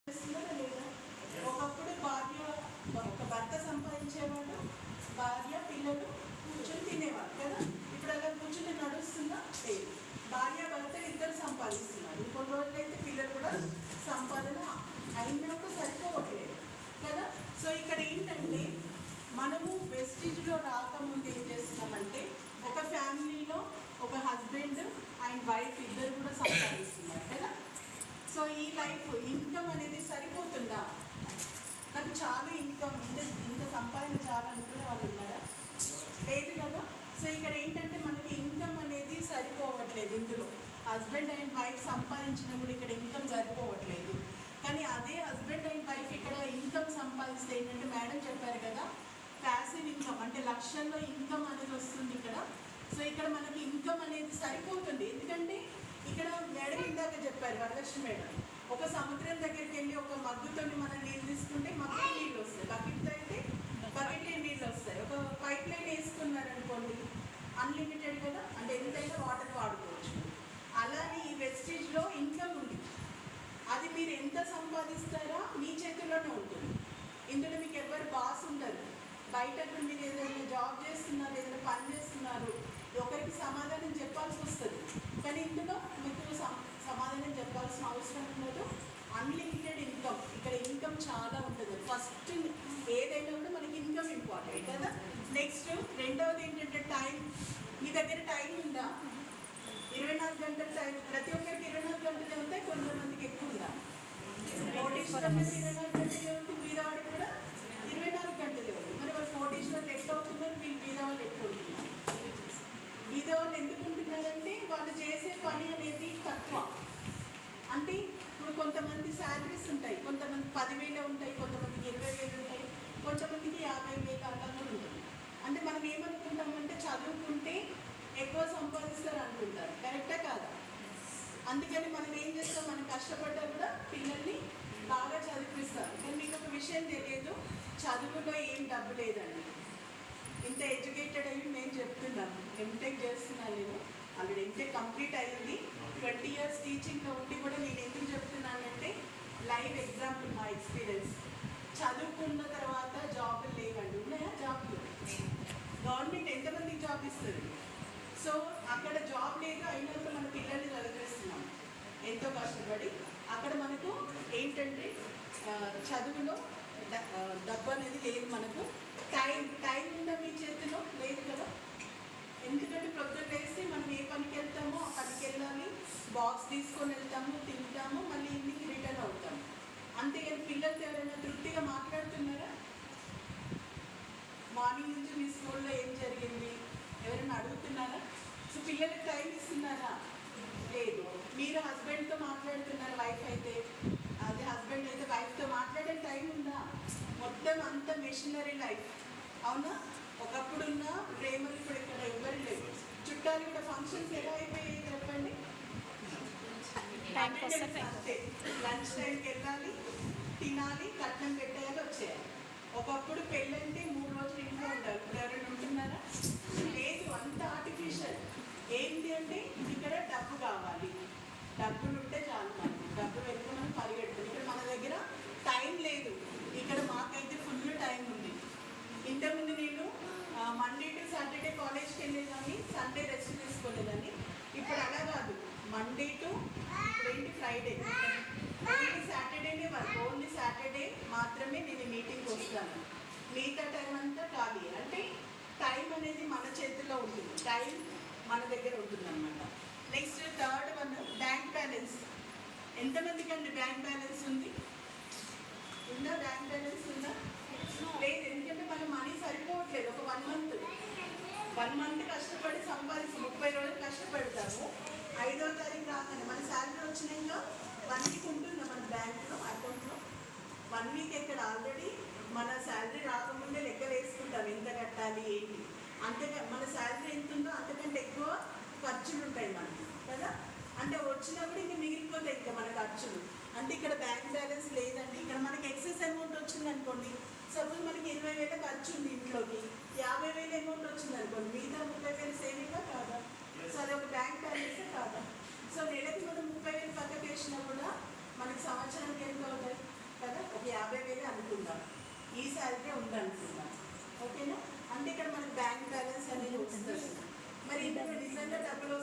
లేదా ఒకప్పుడు ఒక భర్త సంపాదించేవాడు, భార్య పిల్లలు కూర్చొని తినేవాడు కదా. ఇప్పుడు అలా కూర్చొని నడుస్తుందా? లేదు. భార్య భర్త ఇద్దరు సంపాదిస్తున్నారు. కొన్ని రోజులైతే పిల్లలు కూడా సంపాదన అయినప్పుడు సరిపోవట్లేదు కదా. సో ఇక్కడ ఏంటంటే మనము వెస్టిజ్లో రాకముందు ఏం చేస్తున్నామంటే ఒక ఫ్యామిలీలో ఒక హస్బెండ్ అండ్ వైఫ్ ఇద్దరు కూడా సంపాదిస్తున్నారు కదా. సో ఈ లైఫ్ ఇన్కమ్ అనేది సరిపోతుందా? నాకు చాలా ఇన్కమ్ ఇంత సంపాదన చాలా అనుకునే వాళ్ళు ఉన్నారా? లేదు కదా. సో ఇక్కడ ఏంటంటే మనకి ఇన్కమ్ అనేది సరిపోవట్లేదు. ఇందులో హస్బెండ్ అండ్ వైఫ్ సంపాదించినా కూడా ఇక్కడ ఇన్కమ్ సరిపోవట్లేదు. కానీ అదే హస్బెండ్ అండ్ వైఫ్ ఇక్కడ ఇన్కమ్ సంపాదిస్తే ఏంటంటే మేడం చెప్పారు కదా, ప్యాసివ్ ఇన్కమ్ అంటే లక్షల్లో ఇన్కమ్ అనేది వస్తుంది ఇక్కడ. సో ఇక్కడ మనకి ఇన్కమ్ అనేది సరిపోతుంది. ఎందుకంటే ఇక్కడ మేడం ఇందాక చెప్పారు, వరలక్ష్మి మేడం, ఒక సముద్రం దగ్గరికి వెళ్ళి ఒక మగ్గుతో మనం నీళ్ళు తీసుకుంటే మగ్గుతో నీళ్ళు వస్తాయి, బకెట్తో అయితే బకెట్లో నీళ్ళు వస్తాయి. ఒక పైప్ లైన్ వేసుకున్నారనుకోండి అన్లిమిటెడ్ కదా, అంటే ఎంతైనా వాటర్ వాడుకోవచ్చు. అలానే ఈ వెస్టేజ్లో ఇన్కమ్ ఉంది, అది మీరు ఎంత సంపాదిస్తారా మీ చేతుల్లోనే ఉంటుంది. ఇందులో మీకు ఎవరు బాస్ ఉండదు. బయట మీరు ఏదైనా జాబ్ చేస్తున్నారు, ఏదైనా పని చేస్తున్నారు, ఒకరికి సమాధానం చెప్పాల్సి వస్తుంది. కానీ ఇందులో మీకు సమాధానం చెప్పాల్సిన అవసరం ఉండదు. అన్లిమిటెడ్ ఇన్కమ్, ఇక్కడ ఇన్కమ్ చాలా ఉంటుంది. ఫస్ట్ ఏదైనా కూడా మనకి ఇన్కమ్ ఇంపార్టెంట్ కదా. నెక్స్ట్ రెండవది ఏంటంటే టైం. మీ దగ్గర టైం ఉందా? 24 గంటల టైం. ప్రతి ఒక్కరికి 24 గంటలే ఉంటాయి, కొంతమందికి ఎక్కువ ఉందా? 24 గంటలే ఉంటుంది. బీదవాడికి కూడా 24 గంటలే ఉంది. మరి వాళ్ళు కోటీశ్వర్లు ఎట్లా అవుతున్నారు, వీళ్ళు బీదవాళ్ళు ఎట్లా ఉంటున్నారు? బీదవాళ్ళు ఎందుకు ఉంటున్నారంటే వాళ్ళు చేసే పని అనేది తక్కువ. అంటే ఇప్పుడు కొంతమంది శాలరీస్ ఉంటాయి, కొంతమంది 10,000 ఉంటాయి, కొంతమందికి 20,000 ఉంటాయి, కొంతమందికి 50,000 అలా ఉంటుంది. అంటే మనం ఏమనుకుంటామంటే చదువుకుంటే ఎక్కువ సంపాదిస్తారు అనుకుంటారు. కరెక్టే కాదా? అందుకని మనం ఏం చేస్తాం, మనం కష్టపడ్డా కూడా పిల్లల్ని బాగా చదివిస్తాం. కానీ మీకు ఒక విషయం తెలియదు, చదువులో ఏం డబ్బు లేదండి. ఇంత ఎడ్యుకేటెడ్ అయ్యి నేను చెప్తున్నాను, ఎంటెక్ చేస్తున్నాను. నేను ఆల్రెడీ ఎంటెక్ కంప్లీట్ అయ్యింది. 20 years టీచింగ్లో ఉండి కూడా నేను ఎందుకు చెప్తున్నానంటే లైవ్ ఎగ్జాంపుల్ మా ఎక్స్పీరియన్స్. చదువుకున్న తర్వాత జాబులు లేవండి. ఉన్నాయా జాబులు? గవర్నమెంట్ ఎంతమందికి జాబ్ ఇస్తుంది? సో అక్కడ జాబ్ లేదు, అయినంత మన పిల్లల్ని చదివిస్తున్నాం ఎంతో కష్టపడి. అక్కడ మనకు ఏంటంటే చదువులో డబ్బు అనేది లేదు. మనకు టైం ఉందా మీ చేతిలో? లేదు కదా. ఎందుకంటే ప్రొద్దున వేస్తే మనం ఏ పనికి వెళ్తామో ఆ పనికి వెళ్ళాలి, బాక్స్ తీసుకొని వెళ్తాము, తింటాము, మళ్ళీ ఇంటికి రిటర్న్ అవుతాము. అంతేగాని పిల్లలతో ఎవరైనా తృప్తిగా మాట్లాడుతున్నారా? మార్నింగ్ నుంచి మీ స్కూల్లో ఏం జరిగింది ఎవరైనా అడుగుతున్నారా? సో పిల్లలకి టైం ఇస్తున్నారా? లేదు. మీరు హస్బెండ్తో మాట్లాడుతున్నారు, వైఫ్ అయితే అదే హస్బెండ్ అయితే వైఫ్తో మాట్లాడే టైం ఉందా? మొత్తం అంత మెషినరీ లైఫ్. అవునా? ఒకప్పుడున్న ప్రేమలు ఇప్పుడు ఇక్కడ ఎవరు లేవు. చుట్టాలు కూడా ఫంక్షన్స్ ఎలా అయిపోయాయి చెప్పండి? అంతే, లంచ్ టైంకి వెళ్ళాలి, తినాలి, కట్నం పెట్టేయాలి, వచ్చేయాలి. ఒకప్పుడు పెళ్ళంటే 3 రోజులు ఇంట్లో ఉండాలి. ఇప్పుడు ఎవరైనా ఉంటున్నారా? లేదు. అంత ఆర్టిఫిషియల్. ఏంటి అంటే ఇక్కడ డబ్బు కావాలి, డబ్బులు ఉంటే చాలు. మనకి డబ్బు వెళ్తే మనం పరిగెడుతుంది. ఇక్కడ మన దగ్గర టైం లేదు. ఇక్కడ మాకైతే ఫుల్ టైం ఉంది. ఇంతకుముందు నేను మండే టు సాటర్డే కాలేజ్కి వెళ్ళేదాన్ని, సండే రెస్ట్ తీసుకోలేదని. ఇప్పుడు అలా కాదు, మండే టు ఫ్రైడే, ఓన్లీ సాటర్డేనే వర్క్. ఓన్లీ సాటర్డే మాత్రమే నేను మీటింగ్కి వస్తాను. మిగతా టైం అంతా ఖాళీ. అంటే టైం అనేది మన చేతిలో ఉంటుంది, టైం మన దగ్గర ఉంటుంది అన్నమాట. Next third one, bank balance. ఎంతమందికి అండి బ్యాంక్ బ్యాలెన్స్ ఉంది? ఉందా? బ్యాంక్ బ్యాలెన్స్ ఉందా? లేదు. ఎందుకంటే మన మనీ సరిపోవట్లేదు. ఒక 1 మంత్ కష్టపడి సంపాదించి 30 రోజులు కష్టపడతాము. 5వ తారీఖు రాగానే మన శాలరీ వచ్చినాక 1 వీక్ ఉంటుందా మన బ్యాంకులో అకౌంట్లో? 1 వీక్ ఎక్కడ, ఆల్రెడీ మన శాలరీ రాకముందే లెక్క వేసుకుంటాం ఎంత కట్టాలి ఏంటి. అంతగా మన శాలరీ ఎంత ఉందో అంతకంటే ఎక్కువ ఖర్చులు ఉంటాయి మనకి కదా. అంటే వచ్చినప్పుడు ఇంకా మిగిలిపోతాయి ఇంకా మన ఖర్చులు. అంటే ఇక్కడ బ్యాంక్ బ్యాలెన్స్ లేదండి. ఇక్కడ మనకి ఎక్సెస్ అమౌంట్ వచ్చింది అనుకోండి, సపోజ్ మనకి 20,000 ఖర్చు ఉంది, ఇంట్లోకి 50,000 అమౌంట్ వచ్చింది అనుకోండి, మిగతా 30,000 సేవింగా కాదా? సో అది ఒక బ్యాంక్ బ్యాలెన్సే కాదా? సో నెలకి మనం 30,000 పక్కకు వేసినా కూడా మనకి సంవత్సరానికి ఎంత అవుతాయి? అనుకుందాం, ఈ శాలరీ ఉంది అనుకుందాం, ఓకేనా? అంటే ఇక్కడ మనకి బ్యాంక్ బ్యాలెన్స్ అనేది వస్తుంది. మరి ఇందులో నిజంగా డబ్బులు